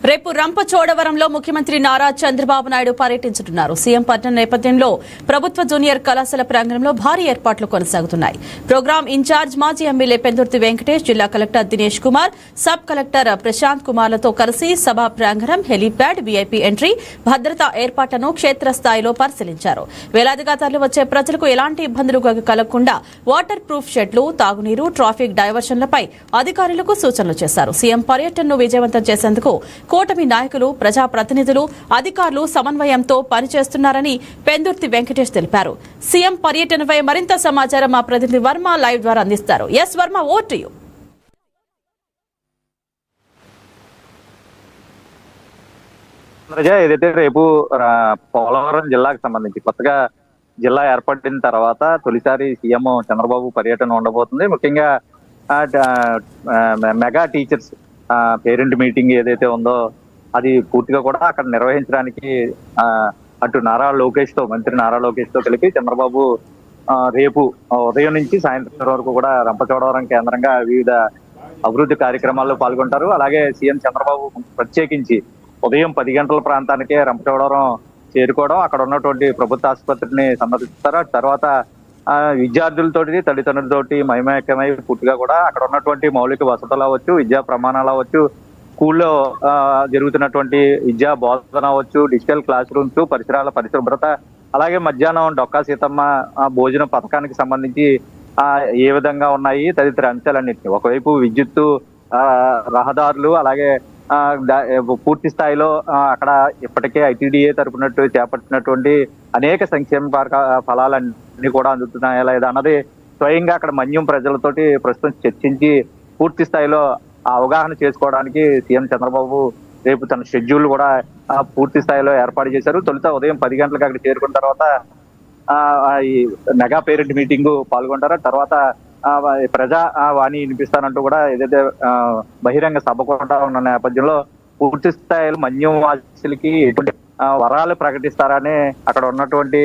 రేపు రంపచోడవరంలో ముఖ్యమంత్రి నారా చంద్రబాబు నాయుడు పర్యటించనున్నారు. సీఎం పర్యటన నేపథ్యంలో ప్రభుత్వ జూనియర్ కళాశాల ప్రాంగణంలో భారీ ఏర్పాట్లు కొనసాగుతున్నాయి. ప్రోగ్రాం ఇన్ఛార్జ్ మాజీ ఎమ్మెల్యే పెందుర్తి వెంకటేష్, జిల్లా collector Dinesh Kumar, sub collector Prashant కుమార్లతో కలిసి సభా ప్రాంగణం, హెలీప్యాడ్, వీఐపీ ఎంట్రీ, భద్రతా ఏర్పాట్లను క్షేత్రస్థాయిలో పరిశీలించారు. వేలాదిగా తరలి వచ్చే ప్రజలకు ఎలాంటి ఇబ్బందులు కలగకుండా వాటర్ ప్రూఫ్ షెడ్లు, తాగునీరు, ట్రాఫిక్ డైవర్షన్లపై అధికారులకు సూచనలు చేశారు. సీఎం పర్యటనను విజయవంతం చేసేందుకు కూటమి నాయకులు, ప్రజాప్రతినిధులు, అధికారులు సమన్వయంతో పనిచేస్తున్నారని పెందుర్తి వెంకటేష్ తెలిపారు. సీఎం పర్యటనపై మరింత సమాచారం మా ప్రతినిధి వర్మ లైవ్ ద్వారా అందిస్తారు. S Varma, over to you. ఏదైతే రేపు పోలవరం జిల్లాకు సంబంధించి కొత్తగా జిల్లా ఏర్పడిన తర్వాత తొలిసారి సీఎం చంద్రబాబు పర్యటన ఉండబోతుంది. ముఖ్యంగా మెగా టీచర్స్ పేరెంట్ మీటింగ్ ఏదైతే ఉందో అది పూర్తిగా కూడా అక్కడ నిర్వహించడానికి అటు మంత్రి నారా లోకేష్ తో కలిపి చంద్రబాబు రేపు ఉదయం నుంచి సాయంత్రం వరకు కూడా రంపచోడవరం కేంద్రంగా వివిధ అభివృద్ధి కార్యక్రమాల్లో పాల్గొంటారు. అలాగే సీఎం చంద్రబాబు ప్రత్యేకించి ఉదయం 10 గంటల ప్రాంతానికే రంపచోడవరం చేరుకోవడం, అక్కడ ఉన్నటువంటి ప్రభుత్వ ఆసుపత్రిని సందర్శిస్తారు. తర్వాత విద్యార్థులతోటి, తల్లిదండ్రులతోటి మహిమేకమై పూర్తిగా కూడా అక్కడ ఉన్నటువంటి మౌలిక వసతులు అవ్వచ్చు, విద్యా ప్రమాణాలు అవ్వచ్చు, స్కూల్లో జరుగుతున్నటువంటి విద్యా బోధన అవ్వచ్చు, డిజిటల్ క్లాస్ రూమ్స్, పరిసరాల పరిశుభ్రత, అలాగే మధ్యాహ్నం డొక్కా సీతమ్మ భోజన పథకానికి సంబంధించి ఏ విధంగా ఉన్నాయి తదితర అంశాలన్నింటినీ, ఒకవైపు విద్యుత్తు, రహదారులు, అలాగే పూర్తి స్థాయిలో అక్కడ ఇప్పటికే ఐటీడీఏ తరపునట్టు చేపట్టినటువంటి అనేక సంక్షేమ ఫలాలన్నీ కూడా అందుతున్నాయా లేదా అన్నది స్వయంగా అక్కడ మన్యం ప్రజలతోటి ప్రస్తుతం చర్చించి పూర్తి స్థాయిలో అవగాహన చేసుకోవడానికి సీఎం చంద్రబాబు రేపు తన షెడ్యూల్ కూడా పూర్తి స్థాయిలో ఏర్పాటు చేశారు. తొలుత ఉదయం 10 గంటలకు అక్కడ చేరుకున్న తర్వాత ఈ మెగా పేరెంట్ మీటింగ్ పాల్గొంటారు. తర్వాత ప్రజా వాణి వినిపిస్తానంటూ కూడా ఏదైతే బహిరంగ సభ కూడా ఉన్న నేపథ్యంలో పూర్తి స్థాయిలో మన్యం వాసులకి ఎటువంటి వరాలు ప్రకటిస్తారని అక్కడ ఉన్నటువంటి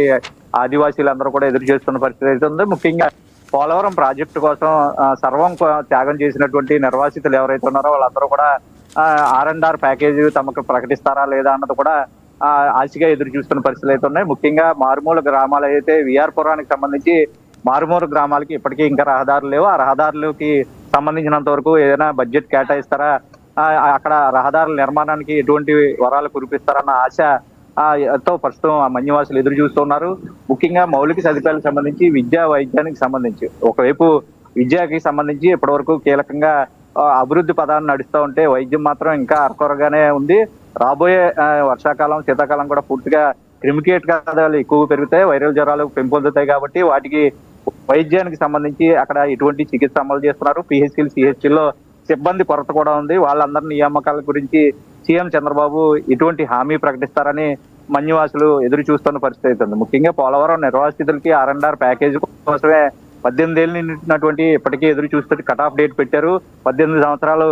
ఆదివాసీలందరూ కూడా ఎదురు చేస్తున్న పరిస్థితి అయితే ఉంది. ముఖ్యంగా పోలవరం ప్రాజెక్టు కోసం సర్వం త్యాగం చేసినటువంటి నిర్వాసితులు ఎవరైతే ఉన్నారో వాళ్ళందరూ కూడా R&R ప్యాకేజీ తమకు ప్రకటిస్తారా లేదా అన్నది కూడా ఆశగా ఎదురు చూస్తున్న పరిస్థితులు అయితే ఉన్నాయి. ముఖ్యంగా మారుమూల గ్రామాలు అయితే విఆర్ పురానికి సంబంధించి మారుమూల గ్రామాలకి ఇప్పటికీ ఇంకా రహదారులు లేవు. ఆ రహదారులకి సంబంధించినంత వరకు ఏదైనా బడ్జెట్ కేటాయిస్తారా, అక్కడ రహదారుల నిర్మాణానికి ఎటువంటి వరాలు కురిపిస్తారన్న ఆశతో ప్రస్తుతం ఆ మన్యవాసులు ఎదురు చూస్తున్నారు. ముఖ్యంగా మౌలిక సదుపాయాలకు సంబంధించి, విద్యా వైద్యానికి సంబంధించి, ఒకవైపు విద్యకి సంబంధించి ఇప్పటి వరకు కీలకంగా అభివృద్ధి పదాన్ని నడుస్తూ ఉంటే వైద్యం మాత్రం ఇంకా అరకొరగానే ఉంది. రాబోయే వర్షాకాలం, శీతాకాలం కూడా పూర్తిగా క్రిమికేట్ కథలు ఎక్కువ పెరుగుతాయి, వైరల్ జ్వరాలు పెంపొందుతాయి. కాబట్టి వాటికి వైద్యానికి సంబంధించి అక్కడ ఎటువంటి చికిత్స అమలు చేస్తున్నారు. పిహెచ్సీలు, సిహెచ్సీల్లో సిబ్బంది కొరత కూడా ఉంది. వాళ్ళందరి నియామకాల గురించి సీఎం చంద్రబాబు ఎటువంటి హామీ ప్రకటిస్తారని మన్యవాసులు ఎదురు చూస్తున్న పరిస్థితి అవుతుంది. ముఖ్యంగా పోలవరం నిర్వాసితులకి R&R ప్యాకేజీ కోసమే 18 ఏళ్ళు నిండినటువంటి ఇప్పటికీ ఎదురు చూస్తూ కట్ ఆఫ్ డేట్ పెట్టారు. 18 సంవత్సరాలు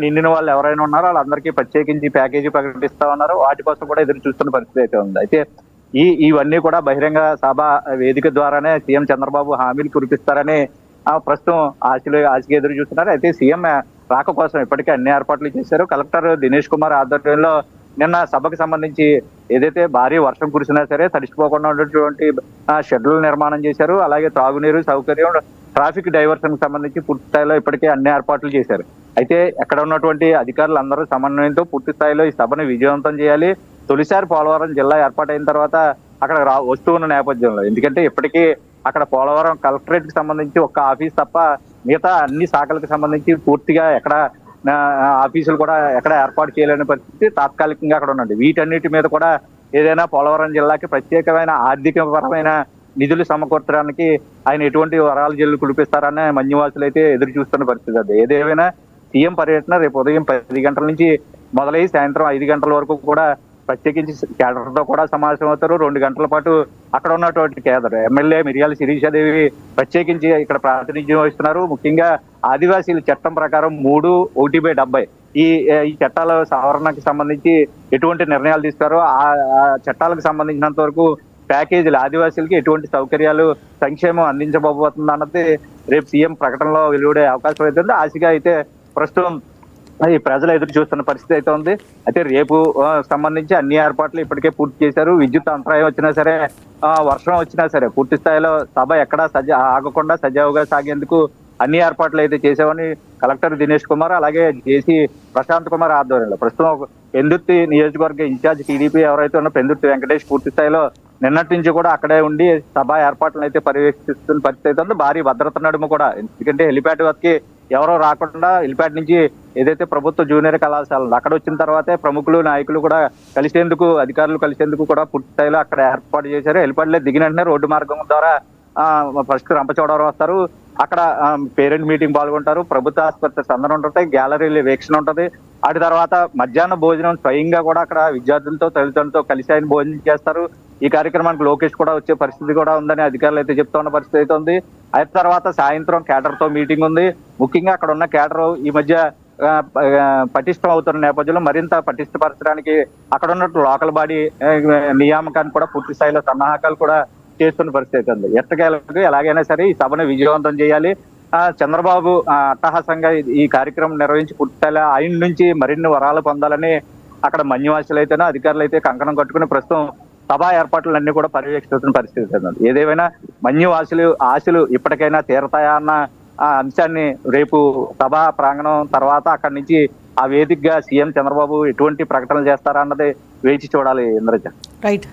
నిండిన వాళ్ళు ఎవరైనా ఉన్నారో వాళ్ళందరికీ ప్రత్యేకించి ప్యాకేజీ ప్రకటిస్తా ఉన్నారు. వాటి కోసం కూడా ఎదురు చూస్తున్న పరిస్థితి అయితే ఉంది. అయితే ఇవన్నీ కూడా బహిరంగ సభ వేదిక ద్వారానే సీఎం చంద్రబాబు హామీలు కురిపిస్తారని ప్రస్తుతం ఆశగా ఎదురు చూస్తున్నారు. అయితే సీఎం రాక కోసం ఇప్పటికే అన్ని ఏర్పాట్లు చేశారు. కలెక్టర్ దినేష్ కుమార్ ఆధ్వర్యంలో నిన్న సభకు సంబంధించి ఏదైతే భారీ వర్షం కురిసినా సరే తడిసిపోకుండా ఉన్నటువంటి షెడ్యూల్ నిర్మాణం చేశారు. అలాగే తాగునీరు సౌకర్యం, ట్రాఫిక్ డైవర్షన్ కి సంబంధించి పూర్తి స్థాయిలో ఇప్పటికే అన్ని ఏర్పాట్లు చేశారు. అయితే ఎక్కడ ఉన్నటువంటి అధికారులు అందరూ సమన్వయంతో పూర్తి స్థాయిలో ఈ సభను విజయవంతం చేయాలి. తొలిసారి పోలవరం జిల్లా ఏర్పాటైన తర్వాత అక్కడ వస్తూ ఉన్న నేపథ్యంలో, ఎందుకంటే ఇప్పటికీ అక్కడ పోలవరం కలెక్టరేట్ కి సంబంధించి ఒక్క ఆఫీస్ తప్ప మిగతా అన్ని శాఖలకు సంబంధించి పూర్తిగా ఎక్కడ ఆఫీసులు కూడా ఎక్కడ ఏర్పాటు చేయలేని పరిస్థితి తాత్కాలికంగా అక్కడ ఉన్నది. వీటన్నిటి మీద కూడా ఏదైనా పోలవరం జిల్లాకి ప్రత్యేకమైన ఆర్థికపరమైన నిధులు సమకూర్చడానికి ఆయన ఎటువంటి వరాలు జల్లు కురిపిస్తారనే మన్యవాసులు అయితే ఎదురు చూస్తున్న పరిస్థితి. అది ఏదేమైనా సీఎం పర్యటన రేపు ఉదయం 10 గంటల నుంచి మొదలై సాయంత్రం 5 గంటల వరకు కూడా ప్రత్యేకించి కేడర్తో కూడా సమావేశం అవుతారు. 2 గంటల పాటు అక్కడ ఉన్నటువంటి కేడర్ ఎమ్మెల్యే మిర్యాల శిరీషాదేవి ప్రత్యేకించి ఇక్కడ ప్రాతినిధ్యం వహిస్తున్నారు. ముఖ్యంగా ఆదివాసీల చట్టం ప్రకారం 3/1/70 ఈ చట్టాల సవరణకు సంబంధించి ఎటువంటి నిర్ణయాలు తీసుకున్నారో ఆ చట్టాలకు సంబంధించినంత వరకు ప్యాకేజీలు ఆదివాసీలకి ఎటువంటి సౌకర్యాలు, సంక్షేమం అందించబోతుంది అన్నది రేపు సీఎం ప్రకటనలో వెలువడే అవకాశం అవుతుంది. ఆశగా అయితే ప్రస్తుతం అది ప్రజలు ఎదురు చూస్తున్న పరిస్థితి అయితే ఉంది. అయితే రేపు సంబంధించి అన్ని ఏర్పాట్లు ఇప్పటికే పూర్తి చేశారు. విద్యుత్ అంతరాయం వచ్చినా సరే, వర్షం వచ్చినా సరే పూర్తి స్థాయిలో సభ ఎక్కడా ఆగకుండా సజావుగా సాగేందుకు అన్ని ఏర్పాట్లు అయితే చేసామని కలెక్టర్ దినేష్ కుమార్, అలాగే జేసీ ప్రశాంత్ కుమార్ ఆధ్వర్యంలో ప్రస్తుతం పెందుర్తి నియోజకవర్గ ఇన్ఛార్జ్ టీడీపీ ఎవరైతే ఉన్న పెందుర్తి వెంకటేష్ పూర్తి స్థాయిలో నిన్నటి నుంచి కూడా అక్కడే ఉండి సభ ఏర్పాట్లను అయితే పర్యవేక్షిస్తున్న పరిస్థితి అయితే ఉంది. భారీ భద్రత నడుము కూడా, ఎందుకంటే హెలిప్యాడ్ వద్దకి ఎవరో రాకుండా హెలిప్యాడ్ నుంచి ఏదైతే ప్రభుత్వ జూనియర్ కళాశాలలు అక్కడ వచ్చిన తర్వాతే ప్రముఖులు నాయకులు కూడా కలిసేందుకు, అధికారులు కలిసేందుకు కూడా పూర్తి స్థాయిలో అక్కడ ఏర్పాటు చేశారు. హెలిప్యాడ్ లో దిగిన వెంటనే రోడ్డు మార్గం ద్వారా ఫస్ట్ రంపచోడవరం వస్తారు, అక్కడ పేరెంట్ మీటింగ్ పాల్గొంటారు, ప్రభుత్వ ఆసుపత్రి సందర్భం ఉంటుంది, గ్యాలరీలు వీక్షణ ఉంటుంది. వాటి తర్వాత మధ్యాహ్న భోజనం స్వయంగా కూడా అక్కడ విద్యార్థులతో తల్లిదండ్రులతో కలిసి ఆయన భోజనం చేస్తారు. ఈ కార్యక్రమానికి లోకేష్ కూడా వచ్చే పరిస్థితి కూడా ఉందని అధికారులు అయితే చెప్తున్న పరిస్థితి అయితే ఉంది. అయిన తర్వాత సాయంత్రం కేడర్ తో మీటింగ్ ఉంది. ముఖ్యంగా అక్కడ ఉన్న కేడర్ ఈ మధ్య పటిష్టం అవుతున్న నేపథ్యంలో మరింత పటిష్టపరచడానికి అక్కడ ఉన్నట్టు లోకల్ బాడీ నియామకాన్ని కూడా పూర్తి స్థాయిలో సన్నాహకాలు కూడా చేస్తున్న పరిస్థితి ఉంది. ఎట్టకేలకు ఎలాగైనా సరే ఈ సభను విజయవంతం చేయాలి. చంద్రబాబు అట్టహాసంగా ఈ కార్యక్రమం నిర్వహించి పూర్తి స్థాయిలో ఆయన నుంచి మరిన్ని వరాలు పొందాలని అక్కడ మన్యవాసులు అయితేనో అధికారులు అయితే కంకణం కట్టుకుని ప్రస్తుతం సభా ఏర్పాట్లన్నీ కూడా పర్యవేక్షిస్తున్న పరిస్థితి ఉంది. ఏదేమైనా మన్యవాసులు ఆశలు ఇప్పటికైనా తీరతాయా అన్న అంశాన్ని రేపు సభా ప్రాంగణం తర్వాత అక్కడి నుంచి ఆ వేదికగా సీఎం చంద్రబాబు ఎటువంటి ప్రకటనలు చేస్తారా అన్నది వేచి చూడాలి. ఇంద్రజ. రైట్.